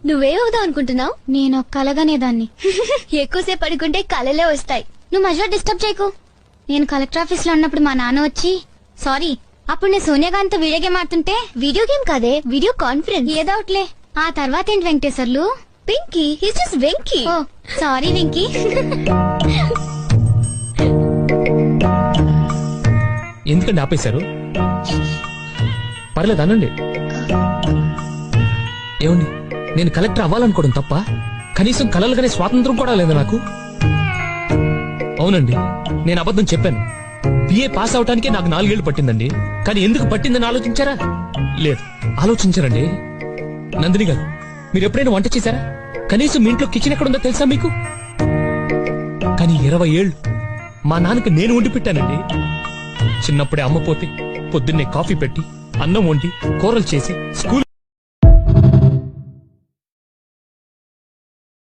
నువ్వేమవుదాం అనుకుంటున్నావు? నేను కలగనేదాన్ని. ఎక్కువసేపు పడుకుంటే కలలే వస్తాయి. నువ్వు మధ్యలో డిస్టర్బ్ చేయకు. నేను కలెక్టర్ ఆఫీస్ లో ఉన్నప్పుడు మా నాన్న వచ్చి సారీ అప్పుడు నేను సోనియా గాంధీతో వీడియో గేమ్ ఆడుతుంటే వీడియో గేమ్ కాదే, వీడియో కాన్ఫరెన్స్. ఏదో ఒకట్లే. ఆ తర్వాత ఏంటి వెంకటేశ్వర్లు? Pinky, he's just Venky. ఓ సారీ వెంకీ. ఎందుకండి ఆపేశారు? పర్లేదు అనండి. ఏమండి, నేను కలెక్టర్ అవ్వాలనుకోవడం తప్ప కనీసం కలలుగానే స్వాతంత్రం కూడా లేదు నాకు. అవునండి, నేను అబద్ధం చెప్పాను. బిఏ పాస్ అవటానికే నాకు 4 ఏళ్లు పట్టిందండి. కానీ ఎందుకు పట్టిందని ఆలోచించారా? లేదు, ఆలోచించారండి. నందిని గారు, మీరు ఎప్పుడైనా వంట చేశారా? కనీసం మీ ఇంట్లో కిచెన్ ఎక్కడ ఉందో తెలుసా మీకు? కానీ 20 ఏళ్లు మా నాన్నకి నేను వండి పెట్టానండి. చిన్నప్పుడే అమ్మ పోతే పొద్దున్నే కాఫీ పెట్టి అన్నం వండి కూరలు చేసి స్కూల్